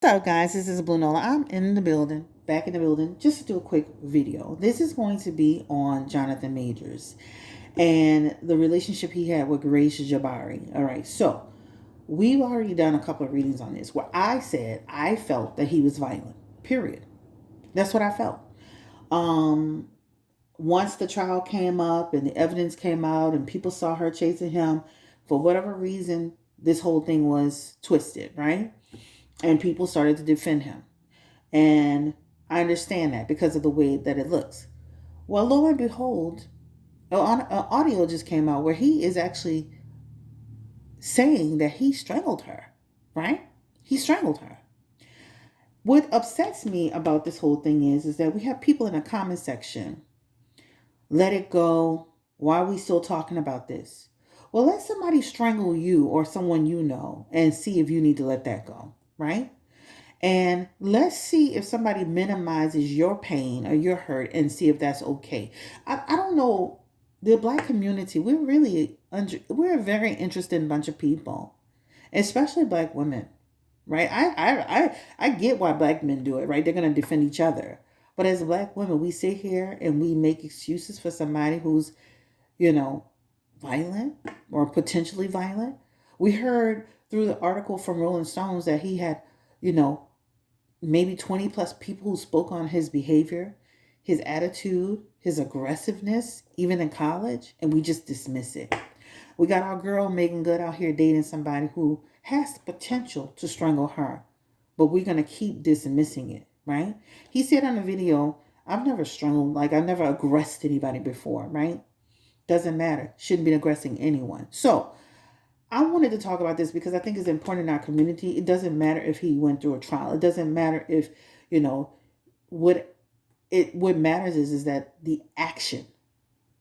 What's up, guys? This is Blue Nola. I'm in the building, back in the building, just to do a quick video. This is going to be on Jonathan Majors and the relationship he had with Grace Jabbari. All right, so we've already done a couple of readings on this where I said I felt that he was violent. Period. That's what I felt. Um, Once the trial came up and the evidence came out and people saw her chasing him, for whatever reason, this whole thing was twisted, right? And people started to defend him. And I understand that because of the way that it looks. Well, lo and behold, an audio just came out where he is actually saying that he strangled her, right? He strangled her. What upsets me about this whole thing is that we have people in the comment section, let it go. Why are we still talking about this? Well, let somebody strangle you or someone you know and see if you need to let that go, right? And let's see if somebody minimizes your pain or your hurt and see if that's okay. I don't know. The Black community, we're a very interesting bunch of people, especially Black women, right? I get why Black men do it, right? They're going to defend each other. But as Black women, we sit here and we make excuses for somebody who's, you know, violent or potentially violent. We heard through the article from Rolling Stones that he had, you know, maybe 20 plus people who spoke on his behavior, his attitude, his aggressiveness, even in college, and we just dismiss it. We got our girl Megan Good out here dating somebody who has the potential to strangle her, but we're going to keep dismissing it, right? He said on the video, I've never strangled, like I've never aggressed anybody before, right? Doesn't matter. Shouldn't be aggressing anyone. So I wanted to talk about this because I think it's important in our community. It doesn't matter if he went through a trial. It doesn't matter if, you know, what matters is that the action.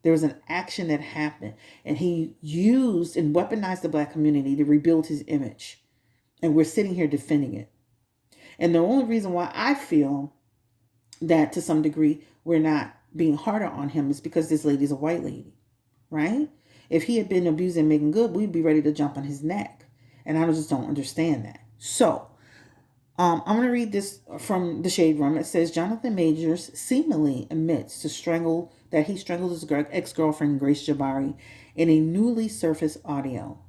There was an action that happened and he used and weaponized the Black community to rebuild his image. And we're sitting here defending it. And the only reason why I feel that to some degree we're not being harder on him is because this lady's a white lady, right? If he had been abusing Megan Good, we'd be ready to jump on his neck. And I just don't understand that. So I'm going to read this from the Shade Room. It says, Jonathan Majors seemingly admits that he strangled his ex-girlfriend, Grace Jabbari, in a newly surfaced audio.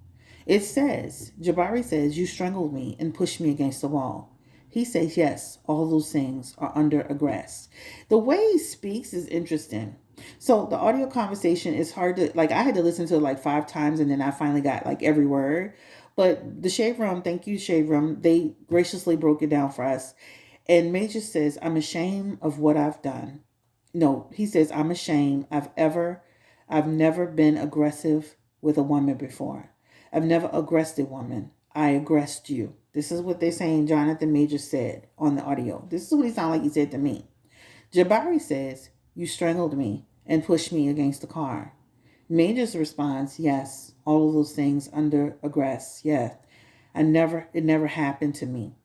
It says, Jabbari says, you strangled me and pushed me against the wall. He says, yes, all those things are under arrest. The way he speaks is interesting. So the audio conversation is hard to, like, I had to listen to it like 5 times and then I finally got like every word. But the Shade Room, thank you, Shade Room, they graciously broke it down for us. And Major says, I'm ashamed of what I've done. No, he says, I'm ashamed. I've never been aggressive with a woman before. I've never aggressed a woman. I aggressed you. This is what they're saying Jonathan Major said on the audio. This is what he sounded like he said to me. Jabbari says, you strangled me and pushed me against the car. Major's response, yes, all of those things under arrest. Yeah, it never happened to me.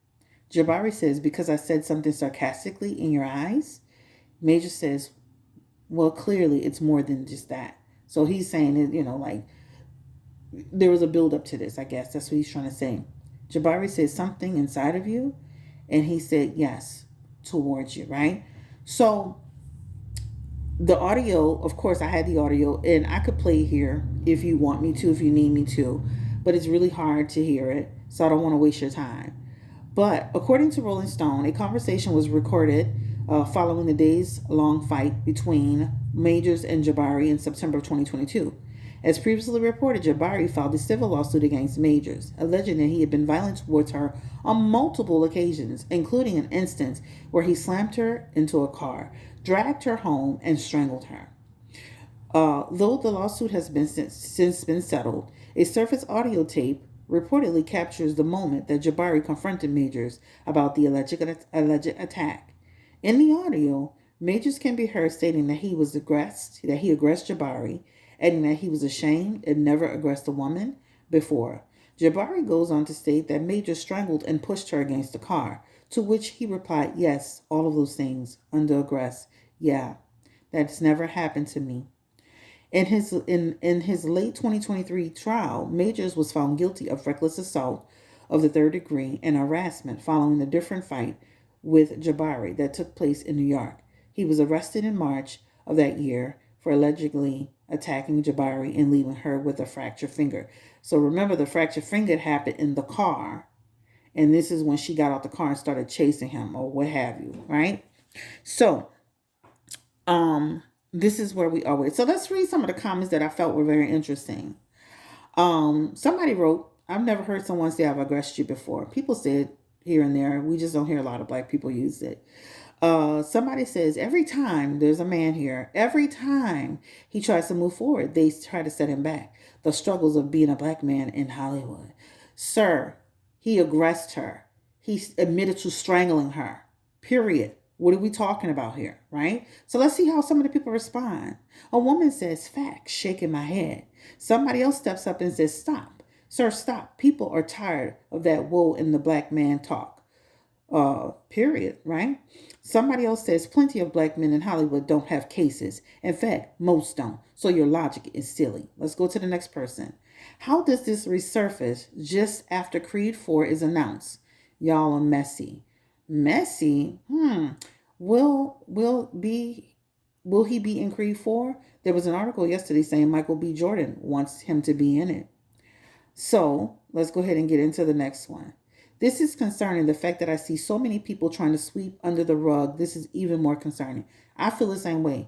Jabbari says, because I said something sarcastically in your eyes. Major says, well, clearly it's more than just that. So he's saying, like, there was a buildup to this, I guess. That's what he's trying to say. Jabbari says something inside of you, and he said, yes, towards you, right? So the audio, of course, I had the audio, and I could play it here if you want me to, if you need me to, but it's really hard to hear it, so I don't want to waste your time. But according to Rolling Stone, a conversation was recorded following the days-long fight between Majors and Jabbari in September of 2022. As previously reported, Jabbari filed a civil lawsuit against Majors, alleging that he had been violent towards her on multiple occasions, including an instance where he slammed her into a car, dragged her home, and strangled her. Though the lawsuit has since been settled, a surface audio tape reportedly captures the moment that Jabbari confronted Majors about the alleged attack. In the audio, Majors can be heard stating that he aggressed Jabbari, adding that he was ashamed and never aggressed a woman before. Jabbari goes on to state that Majors strangled and pushed her against the car, to which he replied, yes, all of those things under arrest. Yeah, that's never happened to me. In his late 2023 trial, Majors was found guilty of reckless assault of the third degree and harassment following a different fight with Jabbari that took place in New York. He was arrested in March of that year for allegedly attacking Jabbari and leaving her with a fractured finger. So remember, the fractured finger happened in the car. And this is when she got out the car and started chasing him or what have you, right? So, this is where we are with. So let's read some of the comments that I felt were very interesting. Somebody wrote, I've never heard someone say I've aggressed you before. People said here and there. We just don't hear a lot of black people use it. Somebody says, every time there's a man here, every time he tries to move forward, they try to set him back. The struggles of being a black man in Hollywood. Sir, he aggressed her. He admitted to strangling her. Period. What are we talking about here, right? So let's see how some of the people respond. A woman says, facts, shaking my head. Somebody else steps up and says, stop. Sir, stop. People are tired of that woe in the black man talk. Period, right? Somebody else says, plenty of black men in Hollywood don't have cases. In fact, most don't. So your logic is silly. Let's go to the next person. How does this resurface just after Creed 4 is announced? Y'all are messy. Messy? Will he be in Creed 4? There was an article yesterday saying Michael B. Jordan wants him to be in it. So let's go ahead and get into the next one. This is concerning. The fact that I see so many people trying to sweep under the rug, this is even more concerning. I feel the same way.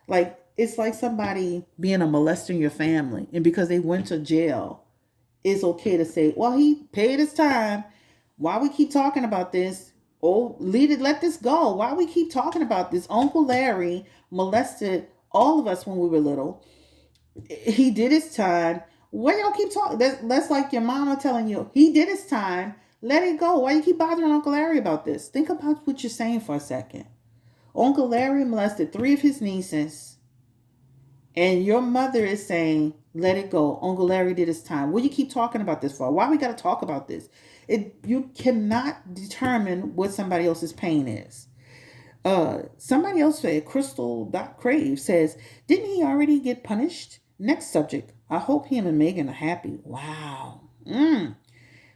Like, it's like somebody being a molester in your family, and because they went to jail, it's okay to say, well, he paid his time. Why we keep talking about this? Oh, let this go. Why we keep talking about this? Uncle Larry molested all of us when we were little. He did his time. Why y'all keep talking? That's like your mama telling you, he did his time. Let it go. Why you keep bothering Uncle Larry about this? Think about what you're saying for a second. Uncle Larry molested 3 of his nieces. And your mother is saying, let it go. Uncle Larry did his time. What do you keep talking about this for? Why we got to talk about this? You cannot determine what somebody else's pain is. Somebody else said, Crystal.Crave says, didn't he already get punished? Next subject. I hope him and Megan are happy. Wow.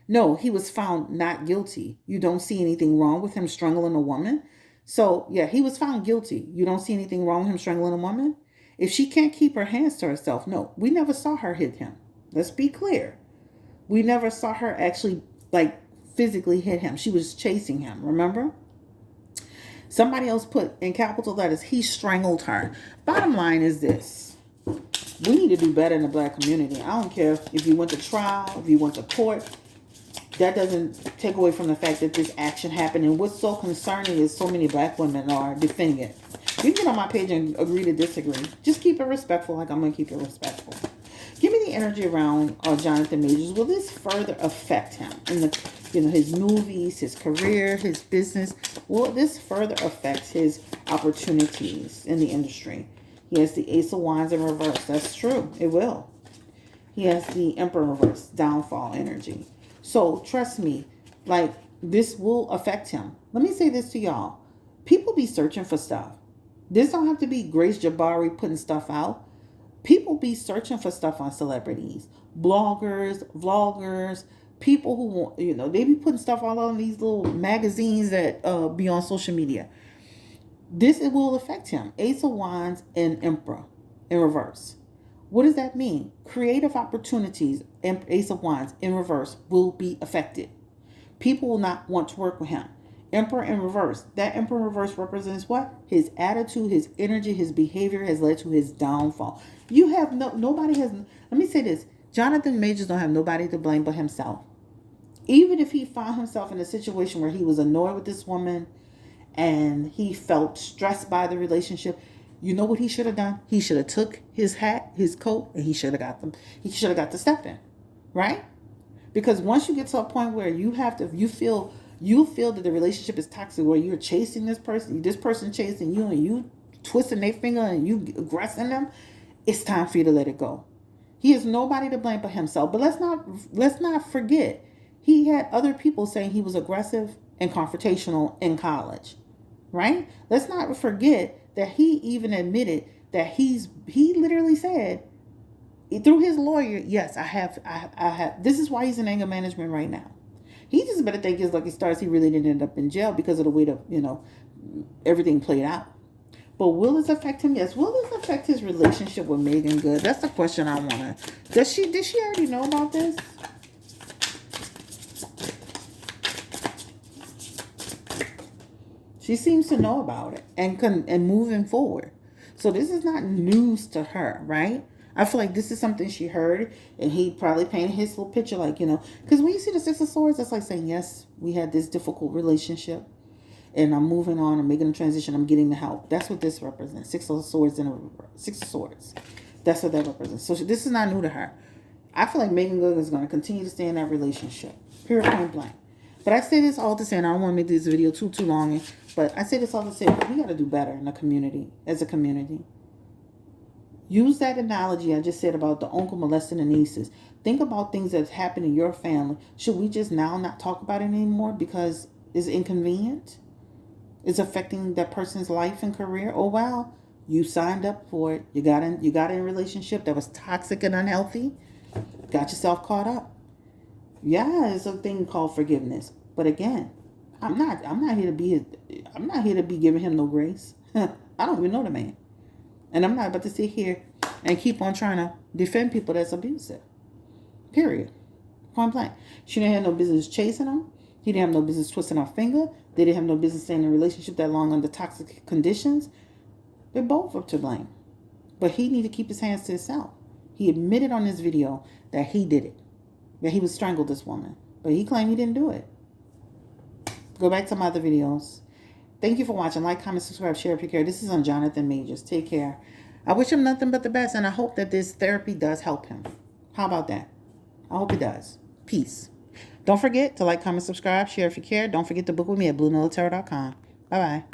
No, he was found not guilty. You don't see anything wrong with him strangling a woman? So, yeah, he was found guilty. You don't see anything wrong with him strangling a woman? If she can't keep her hands to herself, no, we never saw her hit him. Let's be clear. We never saw her actually, physically hit him. She was chasing him, remember? Somebody else put in capital letters, he strangled her. Bottom line is this. We need to do better in the black community. I don't care if you went to trial, if you went to court. That doesn't take away from the fact that this action happened. And what's so concerning is so many black women are defending it. You can get on my page and agree to disagree. Just keep it respectful, like I'm going to keep it respectful. Give me the energy around Jonathan Majors. Will this further affect him in his movies, his career, his business? Will this further affect his opportunities in the industry? He has the Ace of Wands in reverse. That's true. It will. He has the Emperor in reverse, downfall energy. So trust me, this will affect him. Let me say this to y'all. People be searching for stuff. This don't have to be Grace Jabbari putting stuff out. People be searching for stuff on celebrities, bloggers, vloggers, people who want, they be putting stuff all on these little magazines that be on social media. It will affect him. Ace of Wands and Emperor in reverse. What does that mean? Creative opportunities, Ace of Wands in reverse, will be affected. People will not want to work with him. Emperor in reverse. That Emperor in reverse represents what? His attitude, his energy, his behavior has led to his downfall. You have nobody has, let me say this. Jonathan Majors don't have nobody to blame but himself. Even if he found himself in a situation where he was annoyed with this woman and he felt stressed by the relationship, you know what he should have done? He should have took his hat, his coat, and he should have got the step in. Right? Because once you get to a point where you feel that the relationship is toxic, where you're chasing this person chasing you, and you twisting their finger and you aggressing them, it's time for you to let it go. He has nobody to blame but himself. But let's not forget, he had other people saying he was aggressive and confrontational in college. Right? Let's not forget that he even admitted that he literally said through his lawyer, yes, I have, this is why he's in anger management right now. He just better think his lucky stars he really didn't end up in jail because of the way that, everything played out. But will this affect him? Yes. Will this affect his relationship with Megan Good? That's the question I want to. Did she already know about this? She seems to know about it and moving forward. So this is not news to her, right? I feel like this is something she heard, and he probably painted his little picture, like, because when you see the Six of Swords, that's like saying, yes, we had this difficult relationship, and I'm moving on, I'm making a transition, I'm getting the help. That's what this represents. Six of Swords and Six of Swords. That's what that represents. So this is not new to her. I feel like Megan Good is going to continue to stay in that relationship. Period, point blank. But I say this all to say, and I don't want to make this video too long, but I say this all to say, we got to do better in the community, as a community. Use that analogy I just said about the uncle molesting the nieces. Think about things that's happened in your family. Should we just now not talk about it anymore because it's inconvenient? It's affecting that person's life and career? Oh, wow. You signed up for it. You got in a relationship that was toxic and unhealthy. Got yourself caught up. Yeah, it's a thing called forgiveness. But again, I'm not here to be giving him no grace. I don't even know the man. And I'm not about to sit here and keep on trying to defend people that's abusive. Period. Point blank. She didn't have no business chasing him. He didn't have no business twisting her finger. They didn't have no business staying in a relationship that long under toxic conditions. They're both up to blame. But he needed to keep his hands to himself. He admitted on this video that he did it. That he would strangle this woman. But he claimed he didn't do it. Go back to my other videos. Thank you for watching. Like, comment, subscribe, share if you care. This is on Jonathan Majors. Take care. I wish him nothing but the best, and I hope that this therapy does help him. How about that? I hope it does. Peace. Don't forget to like, comment, subscribe, share if you care. Don't forget to book with me at BlueNolaTarot.com. Bye-bye.